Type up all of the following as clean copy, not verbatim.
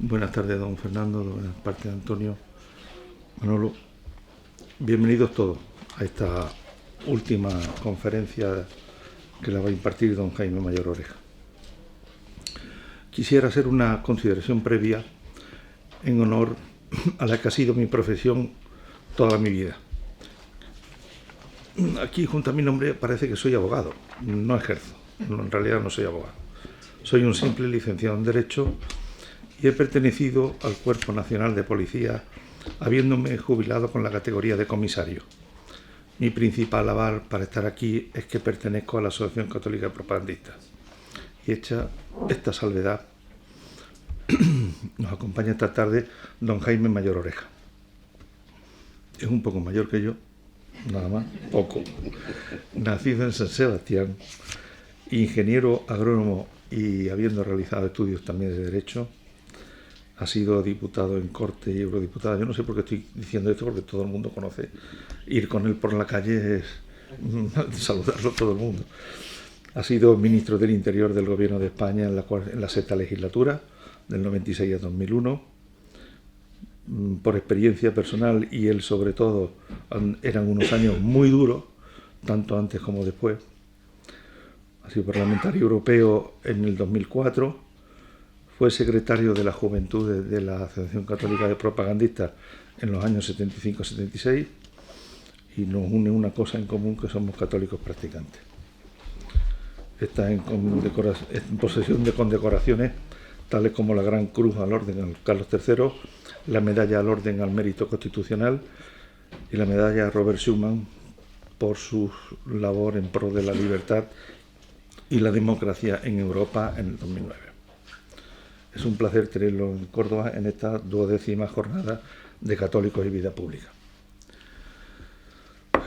Buenas tardes, don Fernando, buenas tardes, Antonio, Manolo. Bienvenidos todos a esta última conferencia que la va a impartir don Jaime Mayor Oreja. Quisiera hacer una consideración previa en honor a la que ha sido mi profesión toda mi vida. Aquí junto a mi nombre parece que soy abogado, no ejerzo, en realidad no soy abogado. Soy un simple licenciado en Derecho y he pertenecido al Cuerpo Nacional de Policía, habiéndome jubilado con la categoría de comisario. Mi principal aval para estar aquí es que pertenezco a la Asociación Católica Propagandista. Y hecha esta salvedad, nos acompaña esta tarde don Jaime Mayor Oreja. Es un poco mayor que yo, nada más, poco. Nacido en San Sebastián, ingeniero agrónomo y habiendo realizado estudios también de Derecho, ha sido diputado en Corte y eurodiputado. Yo no sé por qué estoy diciendo esto, porque todo el mundo conoce. Ir con él por la calle es saludarlo todo el mundo. Ha sido ministro del Interior del Gobierno de España en la sexta legislatura, del 96 a 2001. Por experiencia personal, y él sobre todo, eran unos años muy duros, tanto antes como después. Ha sido parlamentario europeo en el 2004. Fue secretario de la Juventud de la Asociación Católica de Propagandistas en los años 75-76 y nos une una cosa en común, que somos católicos practicantes. Está en posesión de condecoraciones tales como la Gran Cruz al Orden al Carlos III, la Medalla al Orden al Mérito Constitucional y la Medalla a Robert Schuman por su labor en pro de la libertad y la democracia en Europa en el 2009. Es un placer tenerlo en Córdoba en esta 12ª jornada de Católicos y Vida Pública.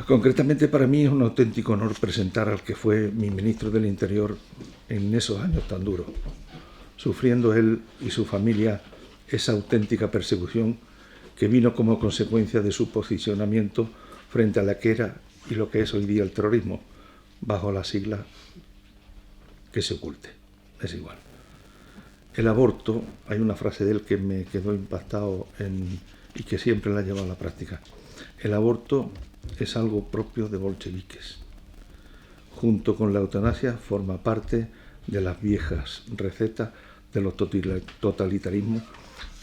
Concretamente para mí es un auténtico honor presentar al que fue mi ministro del Interior en esos años tan duros, sufriendo él y su familia esa auténtica persecución que vino como consecuencia de su posicionamiento frente a la que era y lo que es hoy día el terrorismo, bajo la sigla que se oculte. Es igual. El aborto, hay una frase de él que me quedó impactado y que siempre la he llevado a la práctica. El aborto es algo propio de bolcheviques. Junto con la eutanasia forma parte de las viejas recetas de los totalitarismos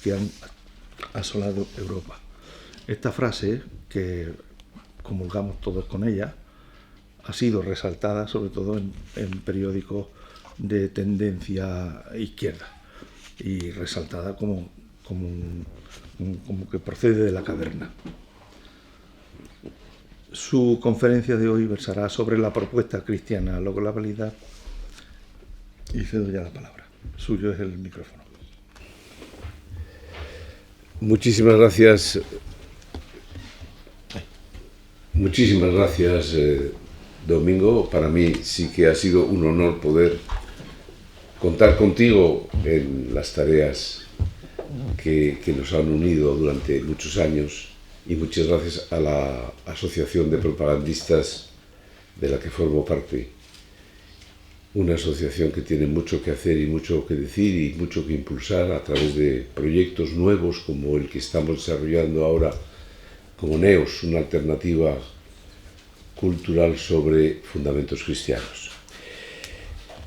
que han asolado Europa. Esta frase, que comulgamos todos con ella, ha sido resaltada sobre todo en periódicos de tendencia izquierda y resaltada como que procede de la caverna. Su conferencia de hoy versará sobre la propuesta cristiana a la globalidad y cedo ya la palabra. Suyo es el micrófono. Muchísimas gracias. Muchísimas gracias, Domingo. Para mí sí que ha sido un honor poder contar contigo en las tareas que nos han unido durante muchos años, y muchas gracias a la Asociación de Propagandistas de la que formo parte. Una asociación que tiene mucho que hacer y mucho que decir y mucho que impulsar a través de proyectos nuevos como el que estamos desarrollando ahora como NEOS, una alternativa cultural sobre fundamentos cristianos.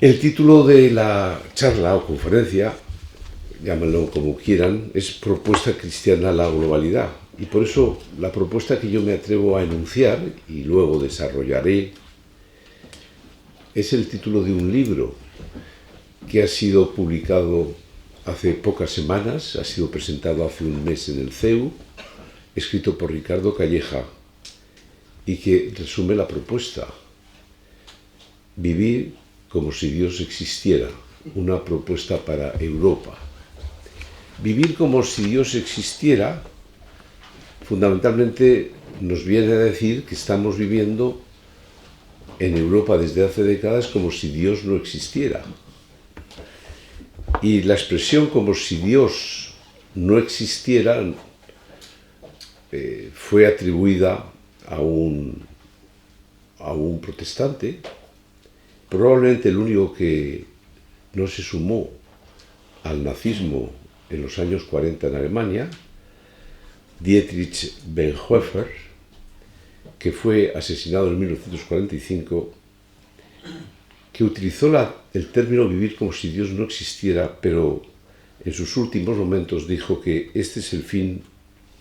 El título de la charla o conferencia, llámenlo como quieran, es Propuesta cristiana a la globalidad. Y por eso la propuesta que yo me atrevo a enunciar y luego desarrollaré es el título de un libro que ha sido publicado hace pocas semanas, ha sido presentado hace un mes en el CEU, escrito por Ricardo Calleja, y que resume la propuesta: vivir como si Dios existiera, una propuesta para Europa. Vivir como si Dios existiera, fundamentalmente nos viene a decir que estamos viviendo en Europa desde hace décadas como si Dios no existiera. Y la expresión como si Dios no existiera fue atribuida a un protestante, probablemente el único que no se sumó al nazismo en los años 40 en Alemania, Dietrich Bonhoeffer, que fue asesinado en 1945, que utilizó el término vivir como si Dios no existiera, pero en sus últimos momentos dijo que este es el fin,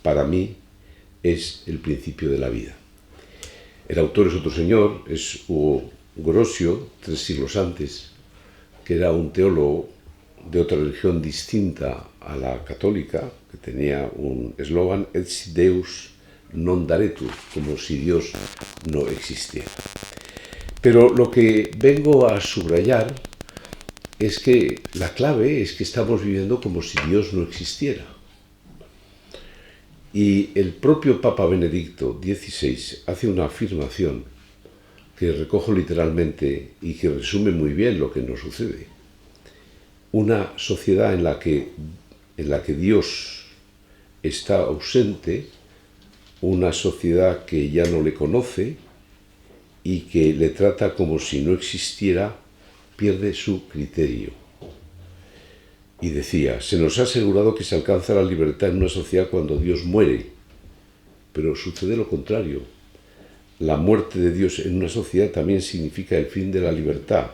para mí, es el principio de la vida. El autor es otro señor, es Hugo Grossio, 3 siglos antes, que era un teólogo de otra religión distinta a la católica, que tenía un eslogan, et si Deus non daretur, como si Dios no existiera. Pero lo que vengo a subrayar es que la clave es que estamos viviendo como si Dios no existiera. Y el propio Papa Benedicto XVI hace una afirmación que recojo literalmente y que resume muy bien lo que nos sucede. Una sociedad en la que Dios está ausente, una sociedad que ya no le conoce y que le trata como si no existiera, pierde su criterio. Y decía, se nos ha asegurado que se alcanza la libertad en una sociedad cuando Dios muere, pero sucede lo contrario. La muerte de Dios en una sociedad también significa el fin de la libertad,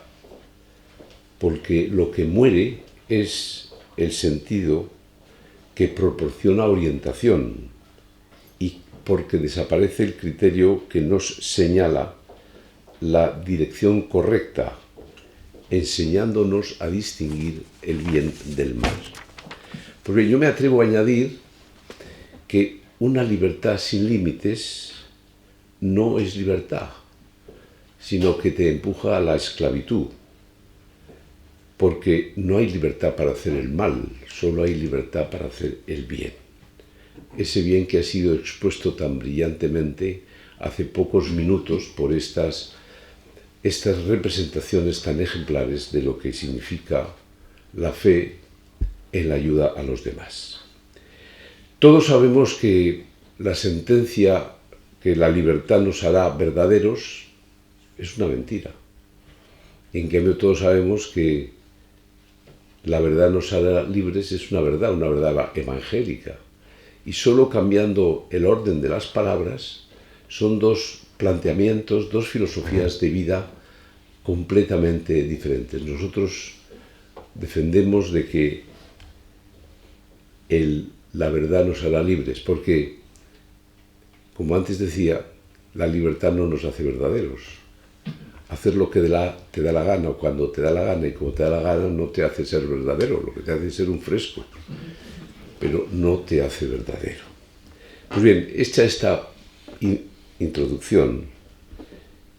porque lo que muere es el sentido que proporciona orientación y porque desaparece el criterio que nos señala la dirección correcta, enseñándonos a distinguir el bien del mal. Porque yo me atrevo a añadir que una libertad sin límites no es libertad, sino que te empuja a la esclavitud, porque no hay libertad para hacer el mal, solo hay libertad para hacer el bien. Ese bien que ha sido expuesto tan brillantemente hace pocos minutos por estas representaciones tan ejemplares de lo que significa la fe en la ayuda a los demás. Todos sabemos que la sentencia que la libertad nos hará verdaderos es una mentira. En cambio, todos sabemos que la verdad nos hará libres es una verdad evangélica. Y solo cambiando el orden de las palabras son dos planteamientos, dos filosofías de vida completamente diferentes. Nosotros defendemos de que la verdad nos hará libres, porque, como antes decía, la libertad no nos hace verdaderos. Hacer lo que te da la gana, o cuando te da la gana y como te da la gana, no te hace ser verdadero, lo que te hace es ser un fresco, pero no te hace verdadero. Pues bien, hecha esta introducción,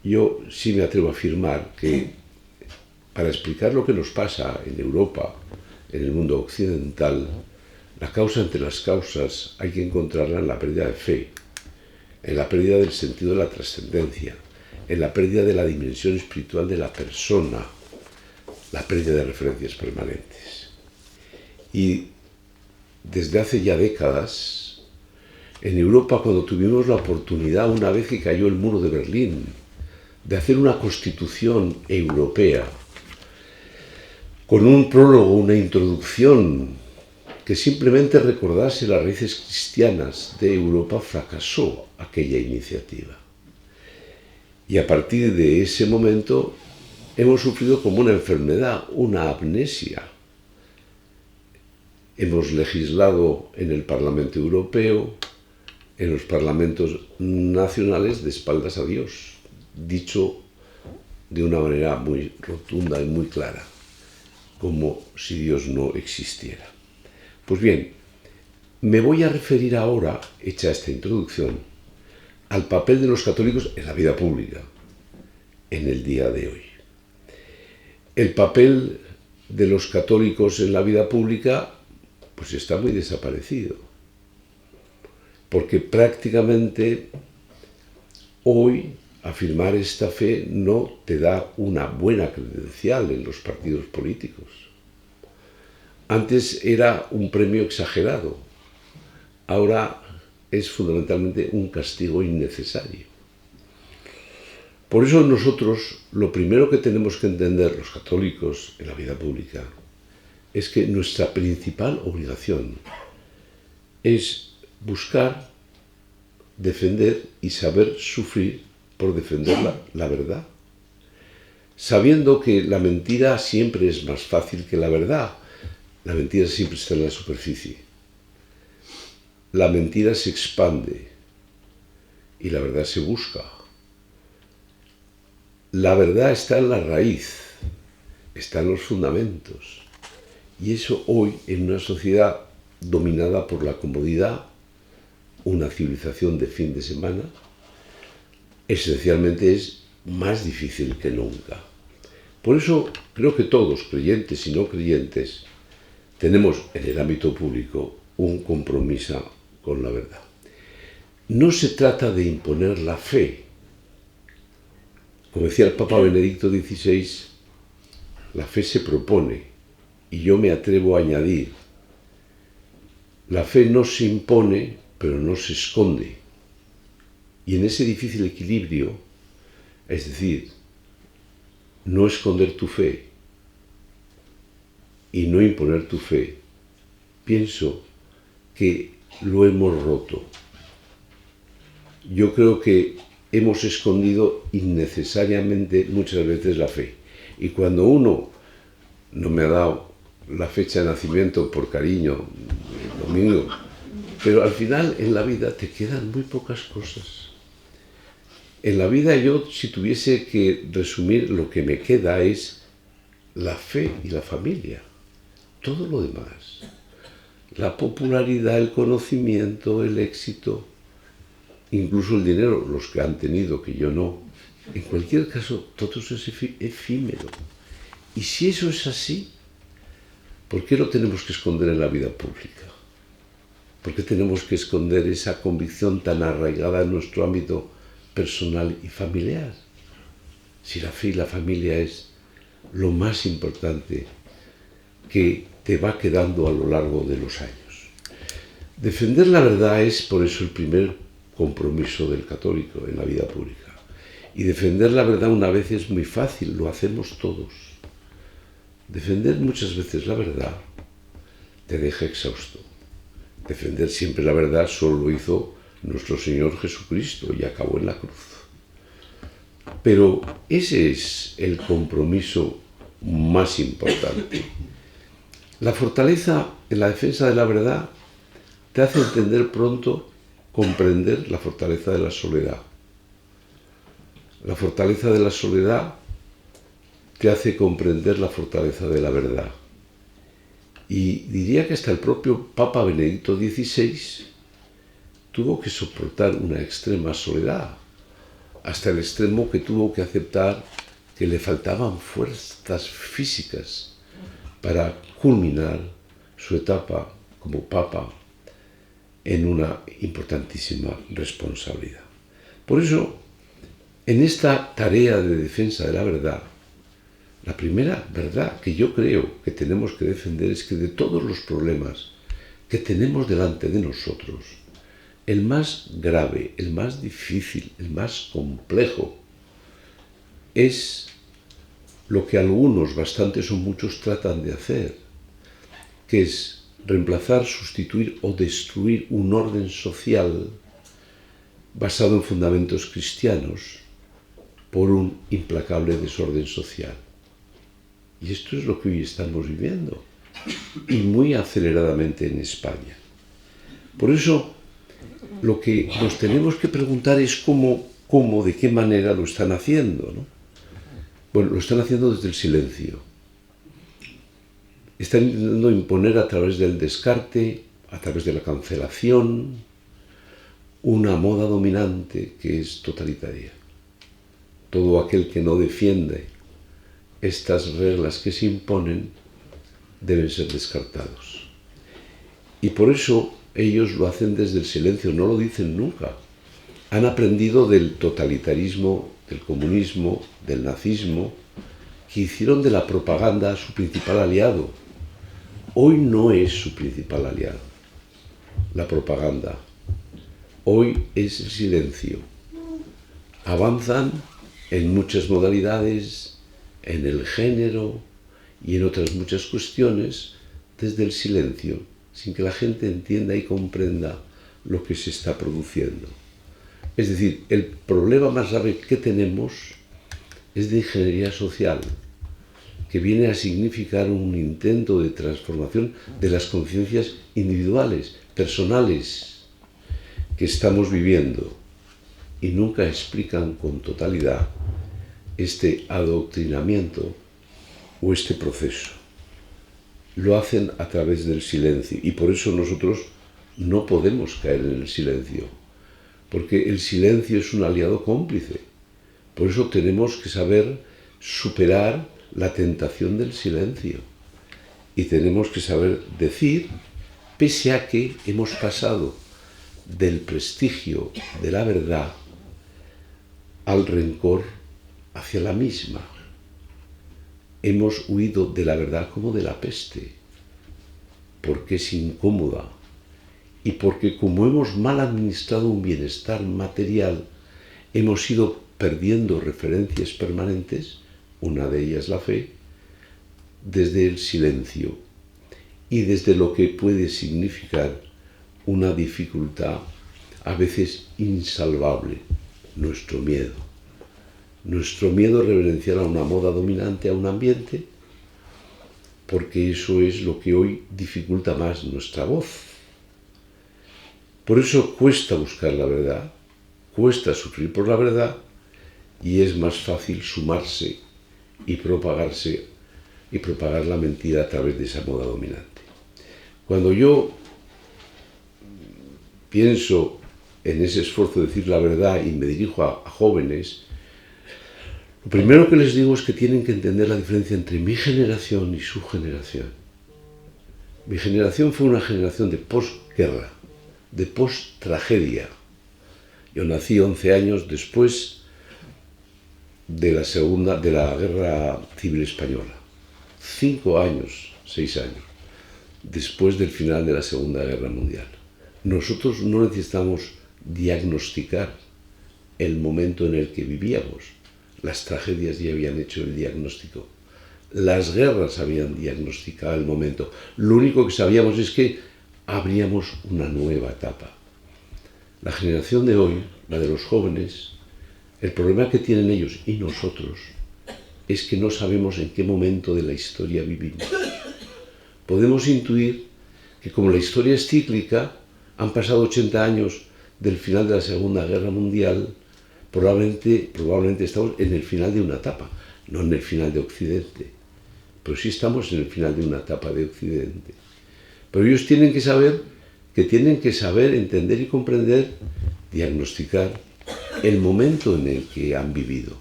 yo sí me atrevo a afirmar que para explicar lo que nos pasa en Europa, en el mundo occidental, la causa entre las causas hay que encontrarla en la pérdida de fe, en la pérdida del sentido de la trascendencia, en la pérdida de la dimensión espiritual de la persona, la pérdida de referencias permanentes. Y desde hace ya décadas, en Europa, cuando tuvimos la oportunidad, una vez que cayó el muro de Berlín, de hacer una constitución europea, con un prólogo, una introducción, que simplemente recordase las raíces cristianas de Europa, fracasó aquella iniciativa. Y a partir de ese momento hemos sufrido como una enfermedad, una amnesia. Hemos legislado en el Parlamento Europeo, en los parlamentos nacionales de espaldas a Dios, dicho de una manera muy rotunda y muy clara, como si Dios no existiera. Pues bien, me voy a referir ahora, hecha esta introducción, al papel de los católicos en la vida pública, en el día de hoy. El papel de los católicos en la vida pública pues está muy desaparecido, porque prácticamente hoy afirmar esta fe no te da una buena credencial en los partidos políticos. Antes era un premio exagerado, ahora es fundamentalmente un castigo innecesario. Por eso nosotros lo primero que tenemos que entender los católicos en la vida pública es que nuestra principal obligación es buscar, defender y saber sufrir por defender la verdad, sabiendo que la mentira siempre es más fácil que la verdad. La mentira siempre está en la superficie. La mentira se expande y la verdad se busca. La verdad está en la raíz, está en los fundamentos. Y eso hoy, en una sociedad dominada por la comodidad, una civilización de fin de semana, esencialmente es más difícil que nunca. Por eso creo que todos, creyentes y no creyentes, tenemos en el ámbito público un compromiso con la verdad. No se trata de imponer la fe. Como decía el Papa Benedicto XVI, la fe se propone, y yo me atrevo a añadir, la fe no se impone, pero no se esconde. Y en ese difícil equilibrio, es decir, no esconder tu fe y no imponer tu fe, pienso que lo hemos roto. Yo creo que hemos escondido innecesariamente muchas veces la fe. Y cuando uno no me ha dado la fecha de nacimiento por cariño, el domingo, pero al final en la vida te quedan muy pocas cosas. En la vida yo, si tuviese que resumir, lo que me queda es la fe y la familia. Todo lo demás, la popularidad, el conocimiento, el éxito, incluso el dinero, los que han tenido, que yo no. En cualquier caso, todo eso es efímero. Y si eso es así, ¿por qué lo tenemos que esconder en la vida pública? ¿Por qué tenemos que esconder esa convicción tan arraigada en nuestro ámbito personal y familiar? Si la fe y la familia es lo más importante que te va quedando a lo largo de los años. Defender la verdad es, por eso, el primer compromiso del católico en la vida pública. Y defender la verdad una vez es muy fácil, lo hacemos todos. Defender muchas veces la verdad te deja exhausto. Defender siempre la verdad solo lo hizo nuestro Señor Jesucristo y acabó en la cruz. Pero ese es el compromiso más importante. La fortaleza en la defensa de la verdad te hace entender pronto, comprender la fortaleza de la soledad. La fortaleza de la soledad te hace comprender la fortaleza de la verdad. Y diría que hasta el propio Papa Benedicto XVI tuvo que soportar una extrema soledad, hasta el extremo que tuvo que aceptar que le faltaban fuerzas físicas para culminar su etapa como Papa en una importantísima responsabilidad. Por eso, en esta tarea de defensa de la verdad, la primera verdad que yo creo que tenemos que defender es que de todos los problemas que tenemos delante de nosotros, el más grave, el más difícil, el más complejo, es lo que algunos, bastantes o muchos, tratan de hacer, que es reemplazar, sustituir o destruir un orden social basado en fundamentos cristianos por un implacable desorden social. Y esto es lo que hoy estamos viviendo, y muy aceleradamente en España. Por eso, lo que nos tenemos que preguntar es cómo, de qué manera lo están haciendo, ¿no? Bueno, lo están haciendo desde el silencio. Están intentando imponer a través del descarte, a través de la cancelación, una moda dominante que es totalitaria. Todo aquel que no defiende estas reglas que se imponen deben ser descartados. Y por eso ellos lo hacen desde el silencio, no lo dicen nunca. Han aprendido del totalitarismo, del comunismo, del nazismo, que hicieron de la propaganda su principal aliado. Hoy no es su principal aliado la propaganda. Hoy es el silencio. Avanzan en muchas modalidades, en el género y en otras muchas cuestiones, desde el silencio, sin que la gente entienda y comprenda lo que se está produciendo. Es decir, el problema más grave que tenemos es de ingeniería social, que viene a significar un intento de transformación de las conciencias individuales, personales, que estamos viviendo, y nunca explican con totalidad este adoctrinamiento o este proceso. Lo hacen a través del silencio, y por eso nosotros no podemos caer en el silencio, porque el silencio es un aliado cómplice. Por eso tenemos que saber superar la tentación del silencio, y tenemos que saber decir, pese a que hemos pasado del prestigio de la verdad al rencor hacia la misma. Hemos huido de la verdad como de la peste, porque es incómoda y porque, como hemos mal administrado un bienestar material, hemos ido perdiendo referencias permanentes, una de ellas la fe, desde el silencio y desde lo que puede significar una dificultad a veces insalvable, nuestro miedo. Nuestro miedo reverencial a una moda dominante, a un ambiente, porque eso es lo que hoy dificulta más nuestra voz. Por eso cuesta buscar la verdad, cuesta sufrir por la verdad, y es más fácil sumarse y propagar la mentira a través de esa moda dominante. Cuando yo pienso en ese esfuerzo de decir la verdad y me dirijo a jóvenes, lo primero que les digo es que tienen que entender la diferencia entre mi generación y su generación. Mi generación fue una generación de posguerra, de post-tragedia. Yo nací 11 años después de la Guerra Civil Española. 5 años, 6 años, después del final de la Segunda Guerra Mundial. Nosotros no necesitamos diagnosticar el momento en el que vivíamos. Las tragedias ya habían hecho el diagnóstico. Las guerras habían diagnosticado el momento. Lo único que sabíamos es que abríamos una nueva etapa. La generación de hoy, la de los jóvenes, el problema que tienen ellos y nosotros es que no sabemos en qué momento de la historia vivimos. Podemos intuir que, como la historia es cíclica, han pasado 80 años del final de la Segunda Guerra Mundial. Probablemente estamos en el final de una etapa, no en el final de Occidente, pero sí estamos en el final de una etapa de Occidente. Pero ellos tienen que saber entender y comprender, diagnosticar el momento en el que han vivido.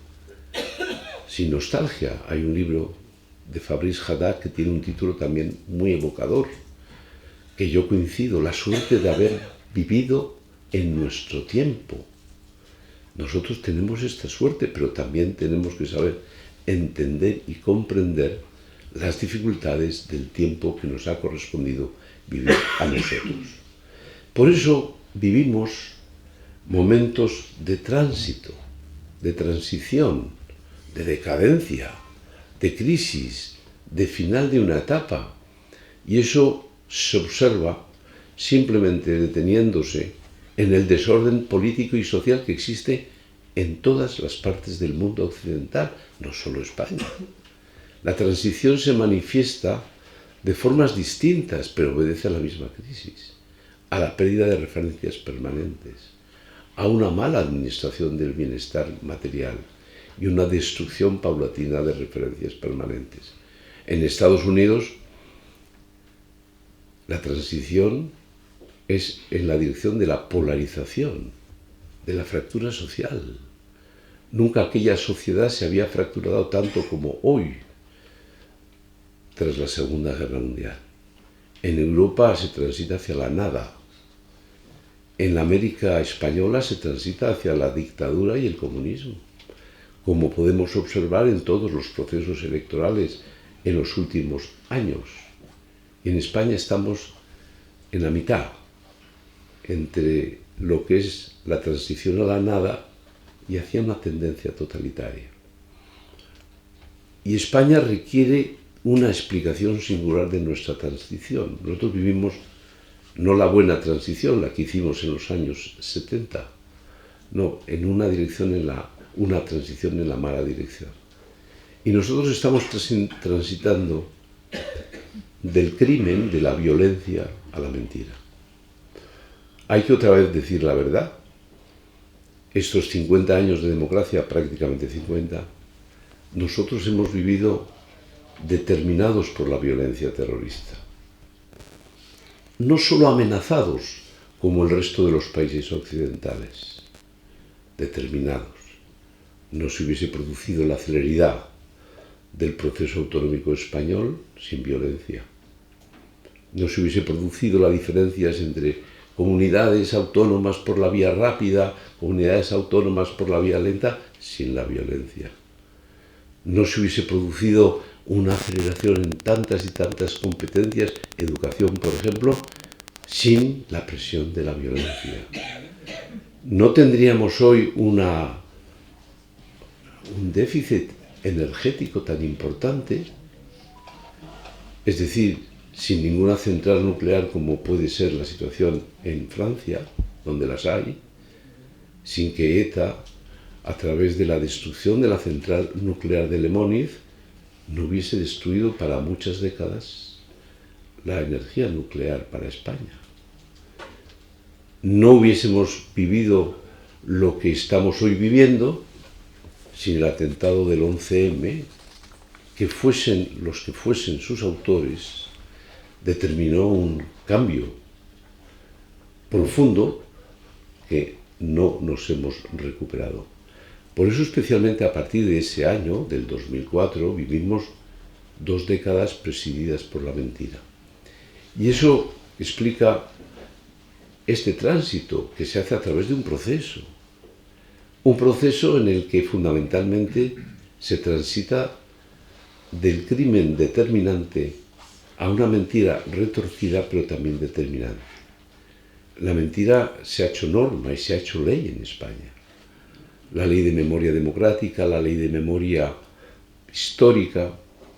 Sin nostalgia. Hay un libro de Fabrice Haddad que tiene un título también muy evocador, que yo coincido, la suerte de haber vivido en nuestro tiempo. Nosotros tenemos esta suerte, pero también tenemos que saber entender y comprender las dificultades del tiempo que nos ha correspondido vivir a nosotros. Por eso vivimos momentos de tránsito, de transición, de decadencia, de crisis, de final de una etapa. Y eso se observa simplemente deteniéndose en el desorden político y social que existe en todas las partes del mundo occidental, no solo España. La transición se manifiesta de formas distintas, pero obedece a la misma crisis, a la pérdida de referencias permanentes, a una mala administración del bienestar material y una destrucción paulatina de referencias permanentes. En Estados Unidos, la transición es en la dirección de la polarización, de la fractura social. Nunca aquella sociedad se había fracturado tanto como hoy, tras la Segunda Guerra Mundial. En Europa se transita hacia la nada. En la América española se transita hacia la dictadura y el comunismo, como podemos observar en todos los procesos electorales en los últimos años. Y en España estamos en la mitad, entre lo que es la transición a la nada y hacia una tendencia totalitaria. Y España requiere una explicación singular de nuestra transición. Nosotros vivimos no la buena transición, la que hicimos en los años 70, no, en una dirección, una transición en la mala dirección. Y nosotros estamos transitando del crimen, de la violencia, a la mentira. Hay que otra vez decir la verdad. Estos 50 años de democracia, prácticamente 50, nosotros hemos vivido determinados por la violencia terrorista. No solo amenazados, como el resto de los países occidentales, determinados. No se hubiese producido la celeridad del proceso autonómico español sin violencia. No se hubiese producido las diferencias entre comunidades autónomas por la vía rápida, comunidades autónomas por la vía lenta, sin la violencia. No se hubiese producido una aceleración en tantas y tantas competencias, educación, por ejemplo, sin la presión de la violencia. No tendríamos hoy un déficit energético tan importante, es decir, sin ninguna central nuclear como puede ser la situación en Francia, donde las hay, sin que ETA, a través de la destrucción de la central nuclear de Lemóniz, no hubiese destruido para muchas décadas la energía nuclear para España. No hubiésemos vivido lo que estamos hoy viviendo sin el atentado del 11M, que fuesen los que fuesen sus autores, determinó un cambio profundo que no nos hemos recuperado. Por eso, especialmente a partir de ese año, del 2004, vivimos 2 décadas presididas por la mentira. Y eso explica este tránsito que se hace a través de un proceso en el que fundamentalmente se transita del crimen determinante a una mentira retorcida pero también determinante. La mentira se ha hecho norma y se ha hecho ley en España. La ley de memoria democrática, la ley de memoria histórica,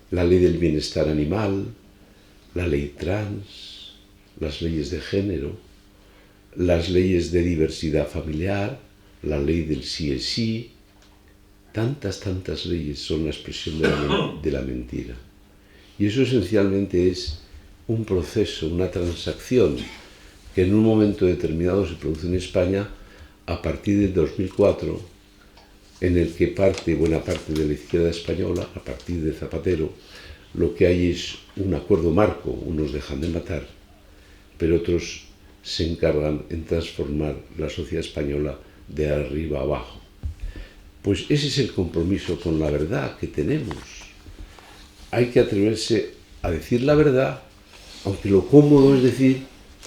la ley del bienestar animal, la ley trans, las leyes de género, las leyes de diversidad familiar, la ley del sí es sí. Tantas leyes son la expresión de la mentira. Y eso esencialmente es un proceso, una transacción que en un momento determinado se produce en España a partir del 2004, en el que buena parte de la izquierda española, a partir de Zapatero, lo que hay es un acuerdo marco. Unos dejan de matar, pero otros se encargan en transformar la sociedad española de arriba abajo. Pues ese es el compromiso con la verdad que tenemos. Hay que atreverse a decir la verdad, aunque lo cómodo es decir,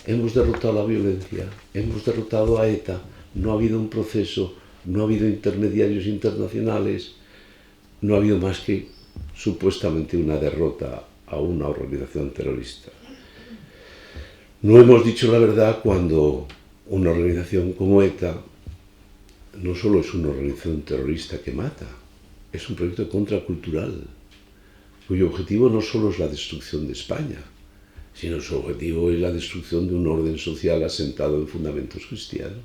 hemos derrotado la violencia, hemos derrotado a ETA, no ha habido un proceso, no ha habido intermediarios internacionales, no ha habido más que supuestamente una derrota a una organización terrorista. No hemos dicho la verdad cuando una organización como ETA no solo es una organización terrorista que mata, es un proyecto contracultural, cuyo objetivo no solo es la destrucción de España, sino su objetivo es la destrucción de un orden social asentado en fundamentos cristianos.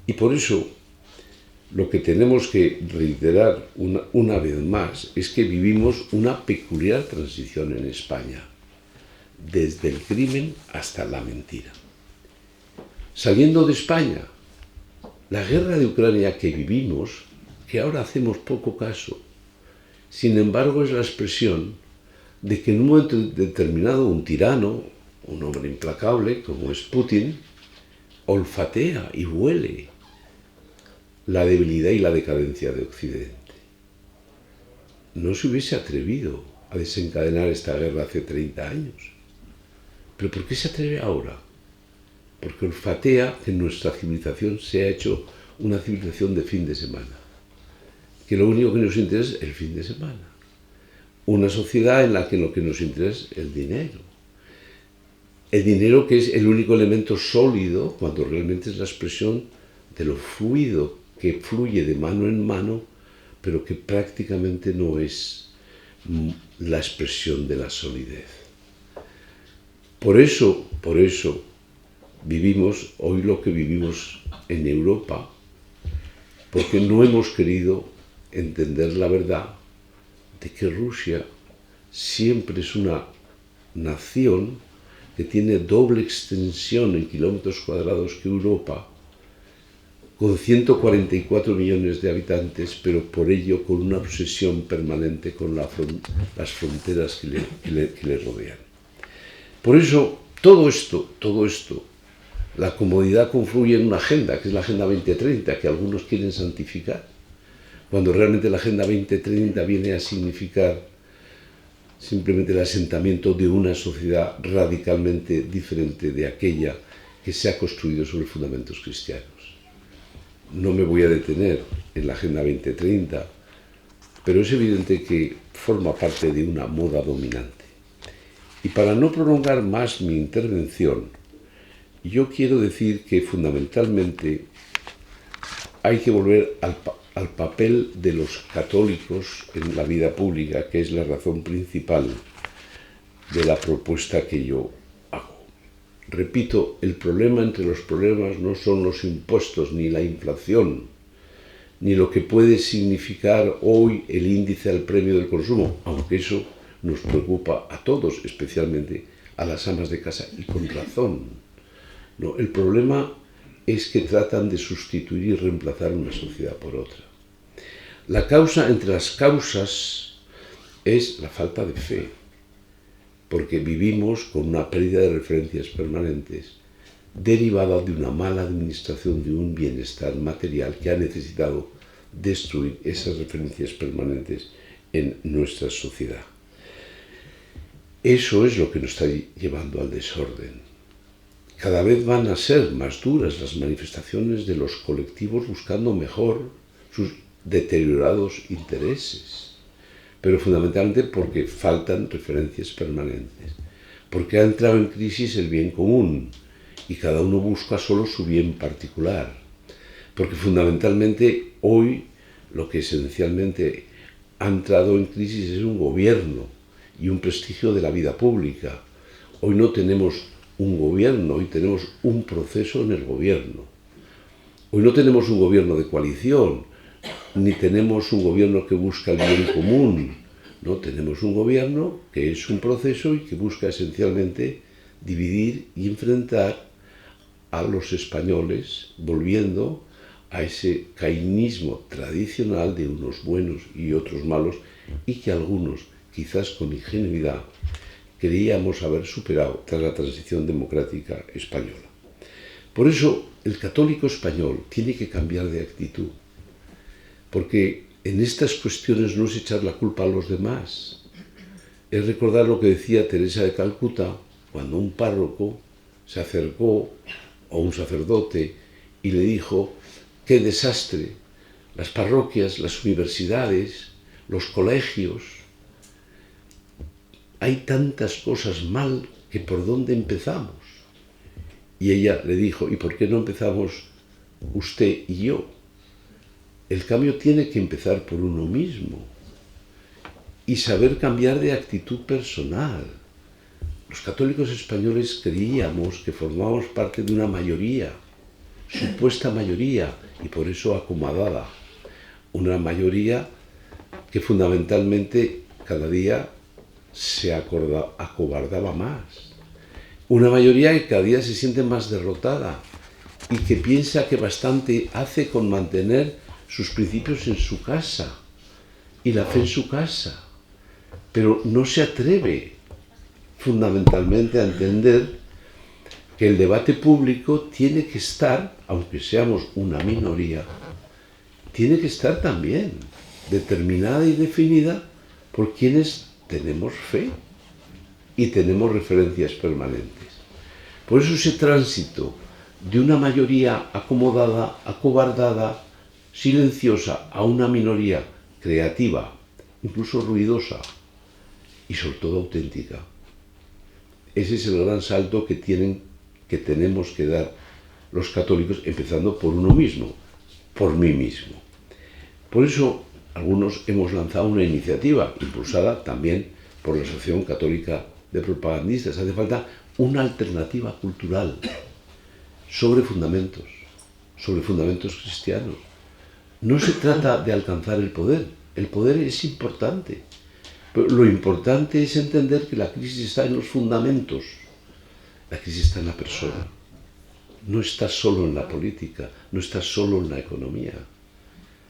Y por eso, lo que tenemos que reiterar una vez más es que vivimos una peculiar transición en España, desde el crimen hasta la mentira. Saliendo de España, la guerra de Ucrania que vivimos, que ahora hacemos poco caso, sin embargo es la expresión de que en un momento determinado un tirano, un hombre implacable como es Putin, olfatea y huele la debilidad y la decadencia de Occidente. No se hubiese atrevido a desencadenar esta guerra hace 30 años. ¿Pero por qué se atreve ahora? Porque olfatea que nuestra civilización se ha hecho una civilización de fin de semana. Que lo único que nos interesa es el fin de semana. Una sociedad en la que lo que nos interesa es el dinero. El dinero que es el único elemento sólido cuando realmente es la expresión de lo fluido que fluye de mano en mano, pero que prácticamente no es la expresión de la solidez. Por eso vivimos hoy lo que vivimos en Europa, porque no hemos querido entender la verdad de que Rusia siempre es una nación que tiene doble extensión en kilómetros cuadrados que Europa, con 144 millones de habitantes, pero por ello con una obsesión permanente con las fronteras que le rodean. Por eso, todo esto, la comodidad confluye en una agenda, que es la Agenda 2030, que algunos quieren santificar, cuando realmente la Agenda 2030 viene a significar simplemente el asentamiento de una sociedad radicalmente diferente de aquella que se ha construido sobre fundamentos cristianos. No me voy a detener en la Agenda 2030, pero es evidente que forma parte de una moda dominante. Y para no prolongar más mi intervención, yo quiero decir que fundamentalmente hay que volver al papel de los católicos en la vida pública, que es la razón principal de la propuesta que yo hago. Repito, el problema entre los problemas no son los impuestos, ni la inflación, ni lo que puede significar hoy el índice al premio del consumo, aunque eso nos preocupa a todos, especialmente a las amas de casa, y con razón. No, el problema es que tratan de sustituir y reemplazar una sociedad por otra. La causa entre las causas es la falta de fe, porque vivimos con una pérdida de referencias permanentes derivada de una mala administración de un bienestar material que ha necesitado destruir esas referencias permanentes en nuestra sociedad. Eso es lo que nos está llevando al desorden. Cada vez van a ser más duras las manifestaciones de los colectivos buscando mejor sus deteriorados intereses, pero fundamentalmente porque faltan referencias permanentes, porque ha entrado en crisis el bien común y cada uno busca solo su bien particular, porque fundamentalmente hoy lo que esencialmente ha entrado en crisis es un gobierno y un prestigio de la vida pública. Hoy no tenemos un gobierno, hoy tenemos un proceso en el gobierno. Hoy no tenemos un gobierno de coalición, ni tenemos un gobierno que busca el bien común. No, tenemos un gobierno que es un proceso y que busca esencialmente dividir y enfrentar a los españoles, volviendo a ese cainismo tradicional de unos buenos y otros malos, y que algunos, quizás con ingenuidad, creíamos haber superado tras la transición democrática española. Por eso, el católico español tiene que cambiar de actitud, porque en estas cuestiones no es echar la culpa a los demás, es recordar lo que decía Teresa de Calcuta cuando un párroco se acercó a un sacerdote y le dijo: ¡qué desastre! Las parroquias, las universidades, los colegios, hay tantas cosas mal que ¿por dónde empezamos? Y ella le dijo: ¿y por qué no empezamos usted y yo? El cambio tiene que empezar por uno mismo y saber cambiar de actitud personal. Los católicos españoles creíamos que formábamos parte de una mayoría, supuesta mayoría, y por eso acomodada. Una mayoría que fundamentalmente cada día se acobardaba más. Una mayoría que cada día se siente más derrotada y que piensa que bastante hace con mantener sus principios en su casa y la fe en su casa, pero no se atreve fundamentalmente a entender que el debate público tiene que estar, aunque seamos una minoría, tiene que estar también determinada y definida por quienes tenemos fe y tenemos referencias permanentes. Por eso ese tránsito de una mayoría acomodada, acobardada, silenciosa, a una minoría creativa, incluso ruidosa y sobre todo auténtica. Ese es el gran salto que tenemos que dar los católicos, empezando por uno mismo, por mí mismo. Por eso algunos hemos lanzado una iniciativa impulsada también por la Asociación Católica de Propagandistas. Hace falta una alternativa cultural sobre fundamentos cristianos. No se trata de alcanzar el poder es importante, pero lo importante es entender que la crisis está en los fundamentos, la crisis está en la persona, no está solo en la política, no está solo en la economía,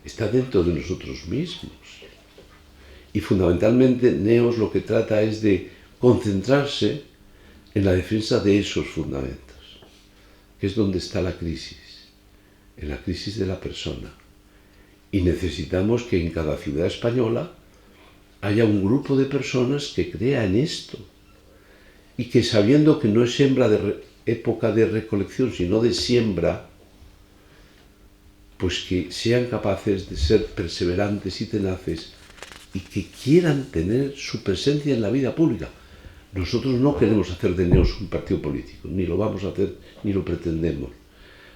está dentro de nosotros mismos. Y fundamentalmente Neos lo que trata es de concentrarse en la defensa de esos fundamentos, que es donde está la crisis, en la crisis de la persona. Y necesitamos que en cada ciudad española haya un grupo de personas que crea en esto y que, sabiendo que no es época de recolección, sino de siembra, pues que sean capaces de ser perseverantes y tenaces y que quieran tener su presencia en la vida pública. Nosotros no queremos hacer de Neos un partido político, ni lo vamos a hacer, ni lo pretendemos.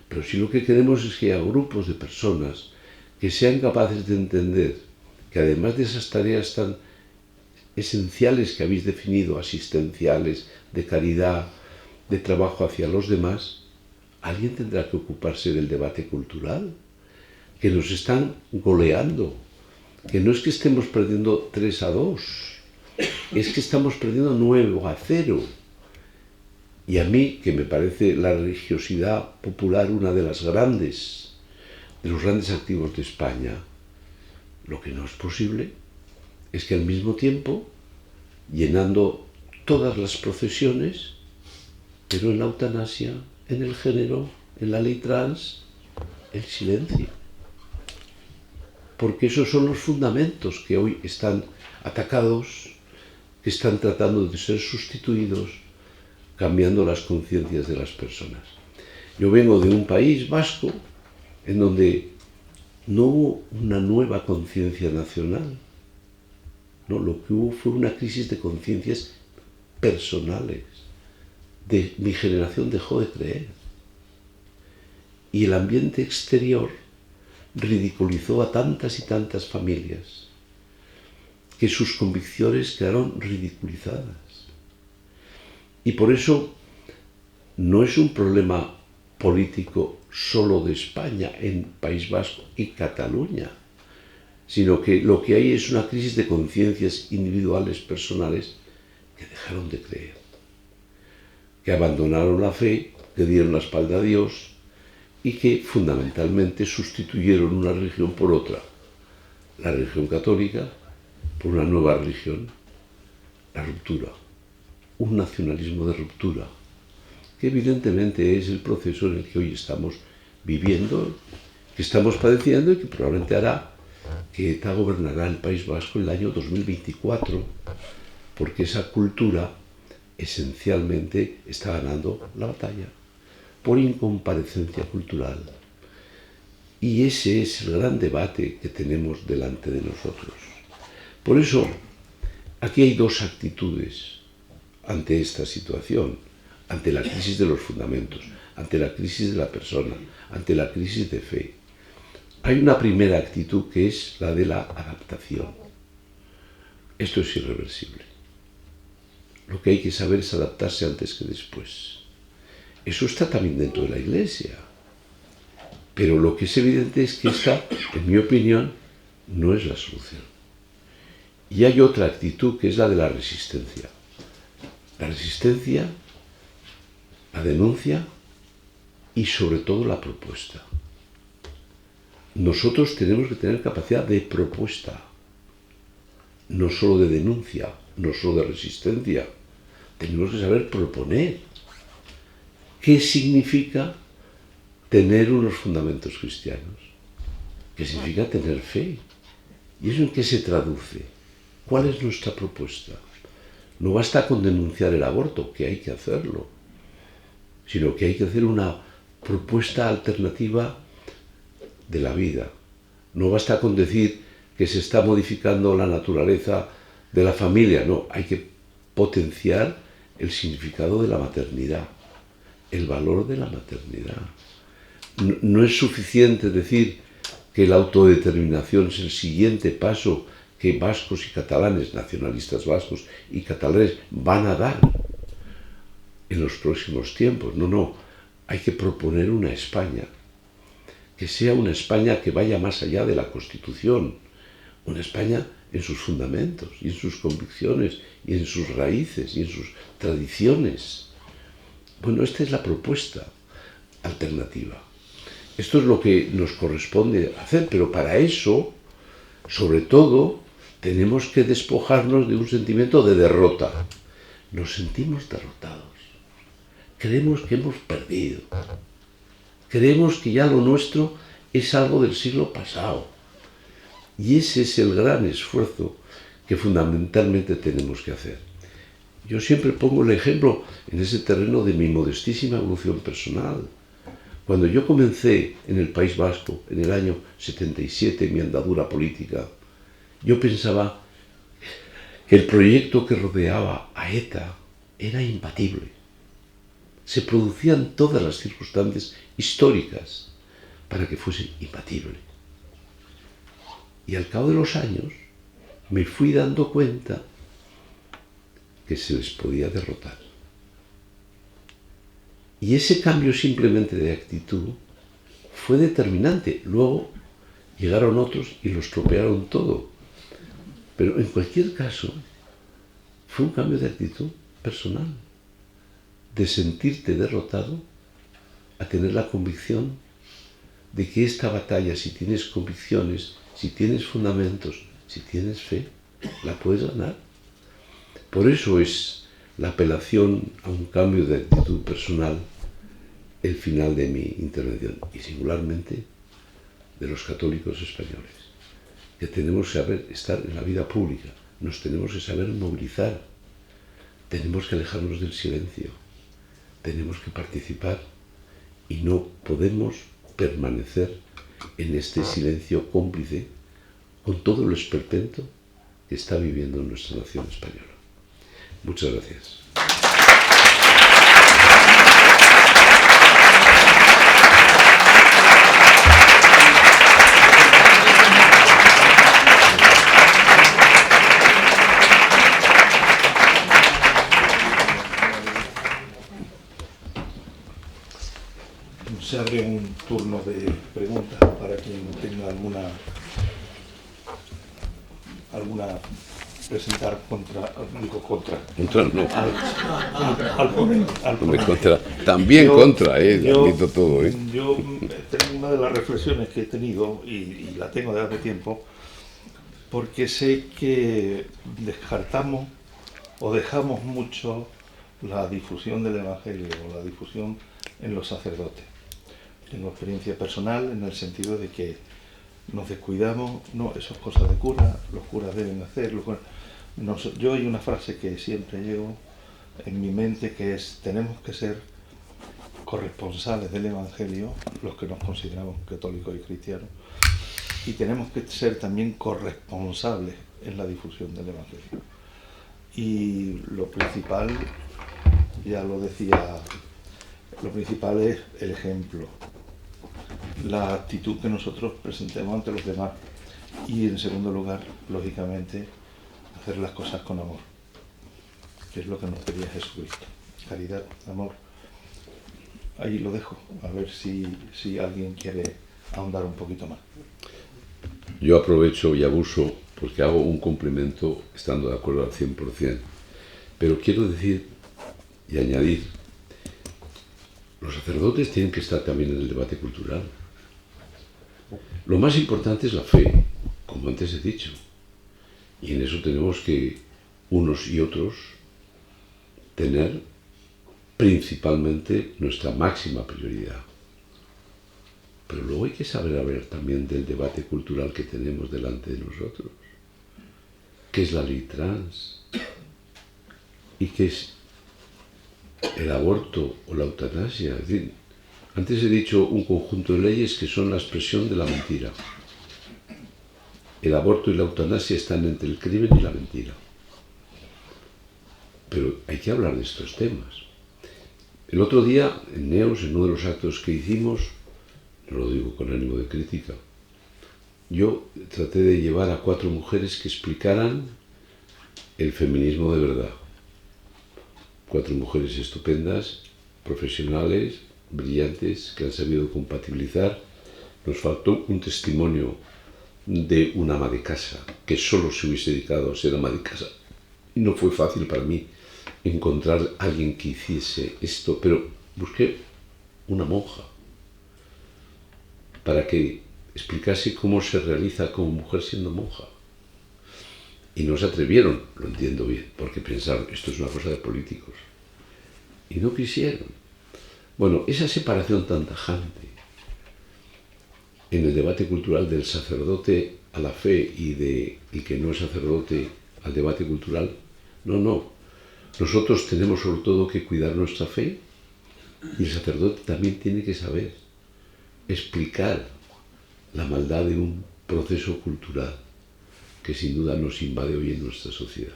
Pero sí lo que queremos es que haya grupos de personas que sean capaces de entender que además de esas tareas tan esenciales que habéis definido, asistenciales, de caridad, de trabajo hacia los demás, alguien tendrá que ocuparse del debate cultural, que nos están goleando, que no es que estemos perdiendo 3-2, es que estamos perdiendo 9-0. Y a mí, que me parece la religiosidad popular una de los grandes activos de España, lo que no es posible es que al mismo tiempo, llenando todas las procesiones, pero en la eutanasia, en el género, en la ley trans, el silencio. Porque esos son los fundamentos que hoy están atacados, que están tratando de ser sustituidos, cambiando las conciencias de las personas. Yo vengo de un país vasco en donde no hubo una nueva conciencia nacional. No, lo que hubo fue una crisis de conciencias personales. Mi generación dejó de creer. Y el ambiente exterior ridiculizó a tantas y tantas familias que sus convicciones quedaron ridiculizadas. Y por eso no es un problema político solo de España, en País Vasco y Cataluña, sino que lo que hay es una crisis de conciencias individuales, personales, que dejaron de creer, que abandonaron la fe, que dieron la espalda a Dios y que fundamentalmente sustituyeron una religión por otra, la religión católica por una nueva religión, la ruptura, un nacionalismo de ruptura, que evidentemente es el proceso en el que hoy estamos viviendo, que estamos padeciendo y que probablemente hará que ETA gobernará el País Vasco el año 2024, porque esa cultura esencialmente está ganando la batalla por incomparecencia cultural. Y ese es el gran debate que tenemos delante de nosotros. Por eso, aquí hay dos actitudes ante esta situación, ante la crisis de los fundamentos, ante la crisis de la persona, ante la crisis de fe. Hay una primera actitud que es la de la adaptación. Esto es irreversible. Lo que hay que saber es adaptarse antes que después. Eso está también dentro de la Iglesia. Pero lo que es evidente es que esta, en mi opinión, no es la solución. Y hay otra actitud que es la de la resistencia. La resistencia, la denuncia y sobre todo la propuesta. Nosotros tenemos que tener capacidad de propuesta, no solo de denuncia, no solo de resistencia. Tenemos que saber proponer. ¿Qué significa tener unos fundamentos cristianos? ¿Qué significa tener fe? ¿Y eso en qué se traduce? ¿Cuál es nuestra propuesta? No basta con denunciar el aborto, que hay que hacerlo, sino que hay que hacer una propuesta alternativa de la vida. No basta con decir que se está modificando la naturaleza de la familia, no, hay que potenciar el significado de la maternidad, el valor de la maternidad. No es suficiente decir que la autodeterminación es el siguiente paso que vascos y catalanes, nacionalistas vascos y catalanes, van a dar en los próximos tiempos. No, no, hay que proponer una España, que sea una España que vaya más allá de la Constitución, una España en sus fundamentos y en sus convicciones y en sus raíces y en sus tradiciones. Bueno, esta es la propuesta alternativa. Esto es lo que nos corresponde hacer, pero para eso, sobre todo, tenemos que despojarnos de un sentimiento de derrota. Nos sentimos derrotados. Creemos que hemos perdido. Creemos que ya lo nuestro es algo del siglo pasado. Y ese es el gran esfuerzo que fundamentalmente tenemos que hacer. Yo siempre pongo el ejemplo en ese terreno de mi modestísima evolución personal. Cuando yo comencé en el País Vasco, en el año 77, mi andadura política, yo pensaba que el proyecto que rodeaba a ETA era imbatible. Se producían todas las circunstancias históricas para que fuese imbatible. Y al cabo de los años me fui dando cuenta que se les podía derrotar. Y ese cambio simplemente de actitud fue determinante. Luego llegaron otros y lo estropearon todo. Pero en cualquier caso, fue un cambio de actitud personal. De sentirte derrotado a tener la convicción de que esta batalla, si tienes convicciones, si tienes fundamentos, si tienes fe, la puedes ganar. Por eso es la apelación a un cambio de actitud personal el final de mi intervención, y singularmente de los católicos españoles, que tenemos que saber estar en la vida pública, nos tenemos que saber movilizar, tenemos que alejarnos del silencio, tenemos que participar y no podemos permanecer en este silencio cómplice con todo el esperpento que está viviendo nuestra nación española. Muchas gracias. Se abre un turno de preguntas para quien tenga alguna presentar contra No. al ponente. También Yo- contra, yo- admito todo. Yo tengo una de las reflexiones que he tenido y la tengo desde hace tiempo, porque sé que descartamos o dejamos mucho la difusión del Evangelio o la difusión en los sacerdotes. Tengo experiencia personal en el sentido de que nos descuidamos, no, eso es cosa de cura, los curas deben hacer. Yo hay una frase que siempre llevo en mi mente, que es: tenemos que ser corresponsales del Evangelio, los que nos consideramos católicos y cristianos, y tenemos que ser también corresponsables en la difusión del Evangelio. Y lo principal, ya lo decía, lo principal es el ejemplo, la actitud que nosotros presentemos ante los demás, y en segundo lugar, lógicamente, hacer las cosas con amor, que es lo que nos pedía Jesucristo: caridad, amor. Ahí lo dejo, a ver si alguien quiere ahondar un poquito más. Yo aprovecho y abuso porque hago un complemento estando de acuerdo al 100%. Pero quiero decir y añadir, los sacerdotes tienen que estar también en el debate cultural. Lo más importante es la fe, como antes he dicho. Y en eso tenemos que, unos y otros, tener principalmente nuestra máxima prioridad. Pero luego hay que saber hablar también del debate cultural que tenemos delante de nosotros. ¿Qué es la ley trans? ¿Y qué es el aborto o la eutanasia? Es decir, antes he dicho un conjunto de leyes que son la expresión de la mentira. El aborto y la eutanasia están entre el crimen y la mentira. Pero hay que hablar de estos temas. El otro día, en Neos, en uno de los actos que hicimos, no lo digo con ánimo de crítica, yo traté de llevar a 4 mujeres que explicaran el feminismo de verdad. 4 mujeres estupendas, profesionales, brillantes, que han sabido compatibilizar. Nos faltó un testimonio de una ama de casa, que solo se hubiese dedicado a ser ama de casa. Y no fue fácil para mí encontrar a alguien que hiciese esto, pero busqué una monja para que explicase cómo se realiza como mujer siendo monja. Y no se atrevieron, lo entiendo bien, porque pensaron, esto es una cosa de políticos. Y no quisieron. Bueno, esa separación tan tajante en el debate cultural del sacerdote a la fe y del que no es sacerdote al debate cultural, no. Nosotros tenemos sobre todo que cuidar nuestra fe y el sacerdote también tiene que saber explicar la maldad de un proceso cultural que sin duda nos invade hoy en nuestra sociedad.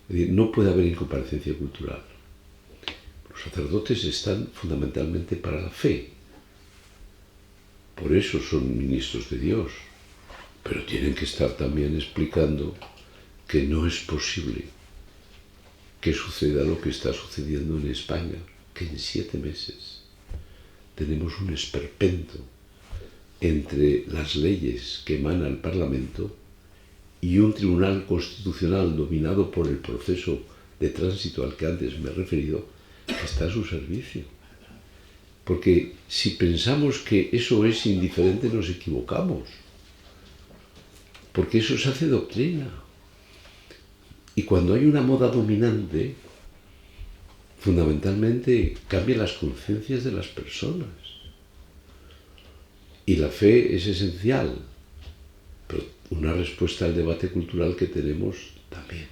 Es decir, no puede haber incomparecencia cultural. Los sacerdotes están fundamentalmente para la fe. Por eso son ministros de Dios. Pero tienen que estar también explicando que no es posible que suceda lo que está sucediendo en España, que en 7 meses tenemos un esperpento entre las leyes que emana el Parlamento y un tribunal constitucional dominado por el proceso de tránsito al que antes me he referido, que está a su servicio. Porque si pensamos que eso es indiferente, nos equivocamos. Porque eso se hace doctrina. Y cuando hay una moda dominante, fundamentalmente cambia las conciencias de las personas. Y la fe es esencial, pero una respuesta al debate cultural que tenemos también.